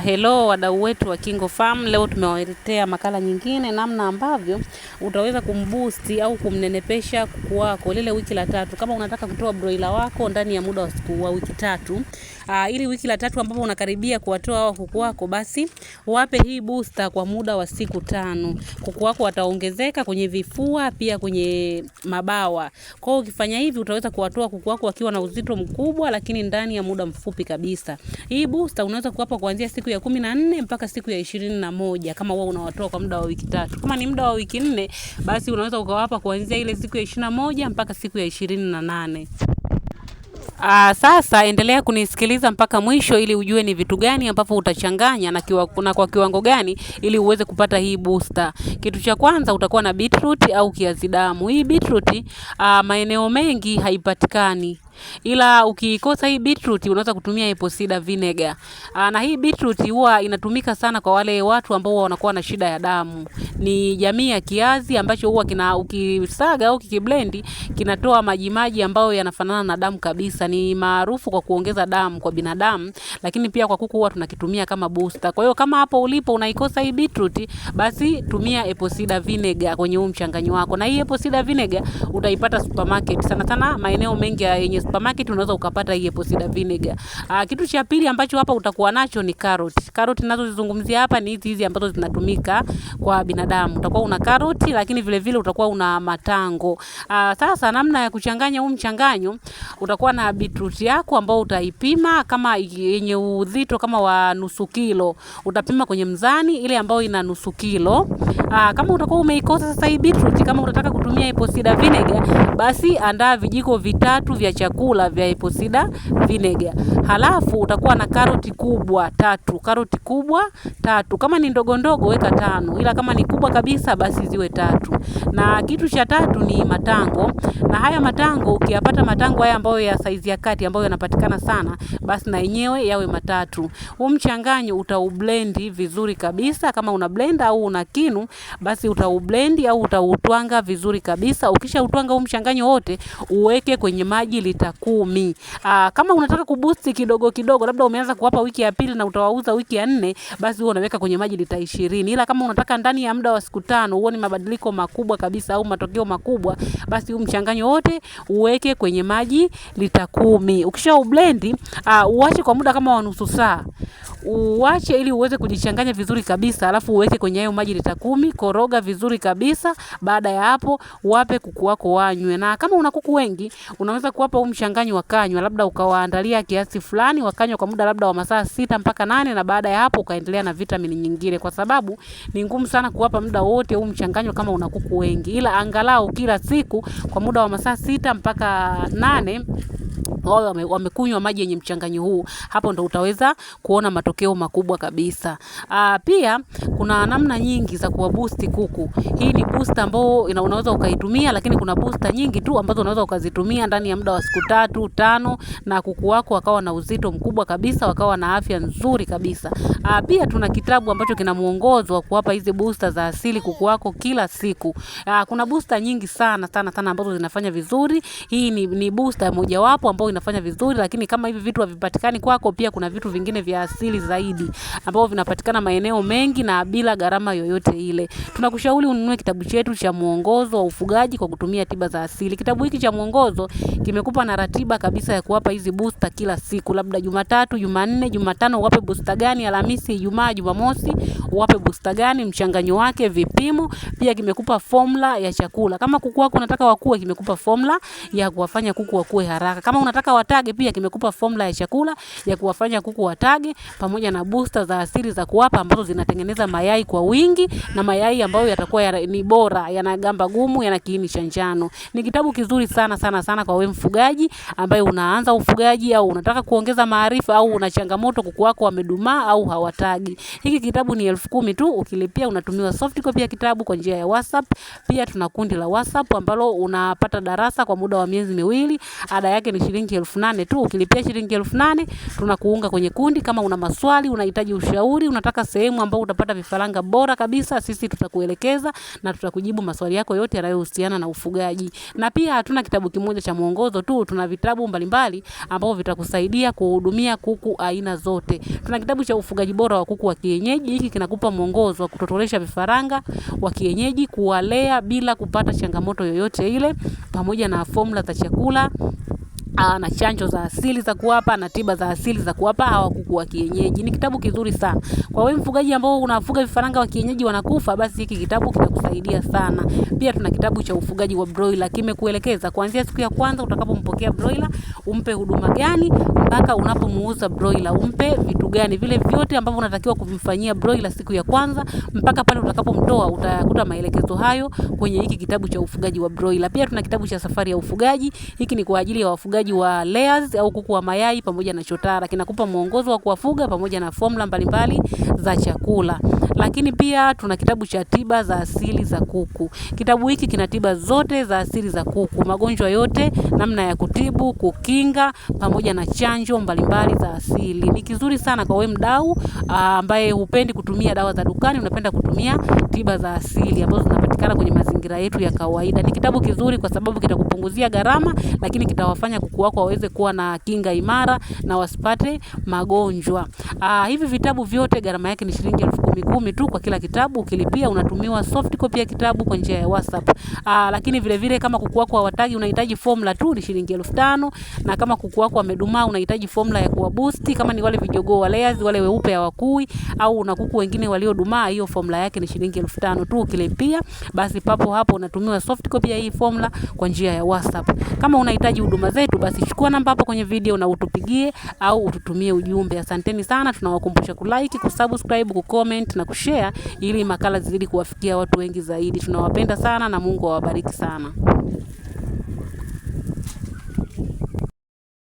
Hello wadau wetu wa KingoFarm, leo tumewaletea makala nyingine namna ambavyo utaweza kumboost au kumnenepesha kuku wako lile wiki la 3. Kama unataka kutoa broiler wako ndani ya muda wa wiki 3, ili wiki la 3 ambapo unakaribia kuwatoa hao kuku wako, basi wape hii booster kwa muda wa siku 5. Kuku wako wataongezeka kwenye vifua, pia kwenye mabawa. Kwa hiyo ukifanya hivi utaweza kuwatoa kuku wako wakiwa na uzito mkubwa lakini ndani ya muda mfupi kabisa. Hii booster unaweza kuwapa kuanzia siku ya 14 mpaka siku ya 21 kama wewe unawatoa kwa muda wa wiki 3. Kama ni muda wa wiki 4, basi unaweza ukawapa kuanzia ile siku ya 21 mpaka siku ya 28. Sasa endelea kunisikiliza mpaka mwisho ili ujue ni vitu gani ambavyo utachanganya na kwa kiwango gani ili uweze kupata hii booster. Kitu cha kwanza utakuwa na beetroot au kiazi damu. Hii beetroot maeneo mengi haipatikani. Ila ukikosa hii beetroot unaweza kutumia apple cider vinegar. Na hii beetroot huwa inatumika sana kwa wale watu ambao wanakuwa na shida ya damu. Ni jamii ya kiazi ambacho huwa ukisaga au kiblend kinatoa maji ambayo yanafanana na damu kabisa. Ni maarufu kwa kuongeza damu kwa binadamu, lakini pia kwa kuku huwa tunakitumia kama booster. Kwa hiyo kama hapo ulipo unaikosa hii beetroot, basi tumia apple cider vinegar kwenye huu mchanganyo wako. Na hii apple cider vinegar utaipata supermarket. Sana sana maeneo mengi yenye supermarket unaweza ukapata hii apple cider vinegar. Kitu cha pili ambacho hapa utakuwa nacho ni carrot. Carrot ninazozizungumzia hapa ni hizi ambazo zinatumika kwa binadamu. Utakuwa una carrot lakini vile vile utakuwa una matango. Sasa namna ya kuchanganya huu mchanganyo, utakuwa na beetroot yako ambao utaipima kama yenye uzito kama wa nusu kilo. Utapima kwenye mzani ile ambayo ina nusu kilo. Kama utakuwa umeikosa sasa hii beetroot, kama unataka kutumia apple cider vinegar, basi andaa vijiko 3 vya chakula vya apple cider vinegar. Halafu utakuwa na karoti kubwa 3. Karoti kubwa 3. Kama ni ndogo ndogo weka 5. Ila kama ni kubwa kabisa basi ziwe 3. Na kitu cha 3 ni matango. Na haya matango ukiyapata matango haya ambayo ya size ya kati ambayo yanapatikana sana, basi na yenyewe yawe 3. Huu mchanganyo utaublend vizuri kabisa. Kama una blender au una kinu, basi utaublend au utautwanga vizuri kabisa. Ukisha utwanga huu mchanganyo wote, uweke kwenye maji lita 10. Kama unataka kuboost kidogo kidogo, labda umeanza kuwapa wiki ya pili na utawauza wiki ya 4, basi wewe unaweka kwenye maji lita 20. Ila kama unataka ndani ya muda wa siku 5 uone mabadiliko makubwa kabisa au matokeo makubwa, basi huu mchanganyo wote uweke kwenye maji lita 10. Ukisha ublend, uache kwa muda kama wa nusu saa. Uache ili uweze kujichanganya vizuri kabisa, alafu uweke kwenye hayo maji lita 10, koroga vizuri kabisa. Baada ya hapo, wape kuku wako wanywe. Na kama una kuku wengi, unaweza kuwapa huu mchanganyo wakanywa, labda ukawaandalia kiasi fulani wakanywa kwa muda labda wa masaa 6 mpaka 8, na baada ya hapo ukaendelea na vitamini nyingine, kwa sababu ni ngumu sana kuwapa muda wote huu mchanganyo kama una kuku wengi. Ila angalau kila siku kwa muda wa masaa 6 mpaka 8 wao wamekunywa maji yenye mchanganyo huu, hapo ndo utaweza kuona matokeo makubwa kabisa. Pia kuna namna nyingi za kuwaboost kuku. Hii ni booster ambao unaweza ukaitumia, lakini kuna booster nyingi tu ambazo unaweza ukazitumia ndani ya muda wa siku 3, 5 na kuku wako wakawa na uzito mkubwa kabisa, wakawa na afya nzuri kabisa. Pia tuna kitabu ambacho kina muongozo wa kuwapa hizi booster za asili kuku wako kila siku. Kuna booster nyingi sana ambazo zinafanya vizuri. Hii ni booster mojawapo ambao inafanya vizuri, lakini kama hivi vitu havipatikani kwako, pia kuna vitu vingine vya asili zaidi ambao vinapatikana maeneo mengi na bila gharama yoyote ile. Tunakushauri ununue kitabu chetu cha muongozo wa ufugaji kwa kutumia tiba za asili. Kitabu hiki cha muongozo kimekupa na ratiba kabisa ya kuwapa hizi booster kila siku. Labda Jumatatu, Jumanne, Jumatano uwape booster gani, Alhamisi, Ijumaa, Jumamosi uwape booster gani, mchanganyo wake, vipimo. Pia kimekupa formula ya chakula. Kama kuku wako unataka wakue, kimekupa formula ya kuwafanya kuku wakue haraka. Kama unataka watage, pia kimekupa formula ya chakula ya kuwafanya kuku watage, pamoja na booster za asili za kuwapa ambazo zinatengeneza mayai kwa wingi, na mayai ambayo yatakuwa ni bora, yana gamba gumu, yana kiini cha njano. Ni kitabu kizuri sana kwa wewe mfugaji ambaye unaanza ufugaji au unataka kuongeza maarifa au una changamoto kuku wako wamedumaa au hawatagi. Hiki kitabu ni 10,000 tu, ukilipia unatumiwa soft copy ya kitabu kwa njia ya WhatsApp. Pia tuna kundi la WhatsApp ambalo unapata darasa kwa muda wa miezi 2. Ada yake ni shilingi shilingi 8,000 tu. Ukilipia shilingi 8,000 tunakuunga kwenye kundi. Kama una maswali, unahitaji ushauri, unataka sehemu ambayo utapata vifaranga bora kabisa, sisi tutakuelekeza na tutakujibu maswali yako yote yanayohusiana na ufugaji. Na pia hatuna kitabu kimoja cha mwongozo tu, tuna vitabu mbalimbali ambavyo vitakusaidia kuhudumia kuku aina zote. Tuna kitabu cha ufugaji bora wa kuku wa kienyeji. Hiki kinakupa mwongozo wa kutotolesha vifaranga wa kienyeji, kuwalea bila kupata changamoto yoyote ile, pamoja na formula za chakula na chanjo za asili za kuwapa na tiba za asili za kuwapa hawa kuku wa kienyeji. Ni kitabu kizuri sana. Kwa wewe mfugaji ambao unafuga vifaranga wa kienyeji wanakufa, basi hiki kitabu kitakusaidia sana. Pia tuna kitabu cha ufugaji wa broiler, kimekuelekeza kuanzia siku ya kwanza utakapompokea broiler, umpe huduma gani mpaka unapomuuza broiler, umpe vitu gani, vile vyote ambavyo unatakiwa kumfanyia broiler siku ya kwanza mpaka pale utakapomtoa, utakuta maelekezo hayo kwenye hiki kitabu cha ufugaji wa broiler. Pia tuna kitabu cha safari ya ufugaji. Hiki ni kwa ajili ya wafugaji wa layers au kuku wa mayai pamoja na chotara. Kinakupa mwongozo wa kuwafuga pamoja na formula mbalimbali za chakula. Lakini pia tuna kitabu cha tiba za asili za kuku. Kitabu hiki kina tiba zote za asili za kuku, magonjwa yote, namna ya kutibu, kukinga pamoja na chanjo mbalimbali za asili. Ni kizuri sana kwa wewe mdau ambaye hupendi kutumia dawa za dukani, unapenda kutumia tiba za asili ambazo zinapatikana kwenye mazingira yetu ya kawaida. Ni kitabu kizuri kwa sababu kitakupunguzia gharama, lakini kitawafanya kuku wako waweze kuwa na kinga imara na wasipate magonjwa. Hivi vitabu vyote gharama yake ni shilingi 10,000 tu kwa kila kitabu. Ukilipia unatumiwa soft copy ya kitabu kwa njia ya WhatsApp. Lakini vile vile kama kuku wako hawatagi, unahitaji formula tu, ni shilingi 5,000, na kama kuku wako wamedumaa unahitaji formula ya kuwa boost, kama ni wale vijogoo wa layers, wale weupe hawakui au una kuku wengine waliodumaa, hiyo formula yake ni shilingi 5,000 tu. Ukilipia basi papo hapo unatumiwa soft copy ya hii formula kwa njia ya WhatsApp. Kama unahitaji huduma zetu, basi chukua namba hapo kwenye video na utupigie au ututumie ujumbe. Asanteni sana, tunawakumbusha kulike, kusubscribe, kucomment na kushare ili makala zizidi kuwafikia watu wengi zaidi. Tunawapenda sana na Mungu awabariki sana.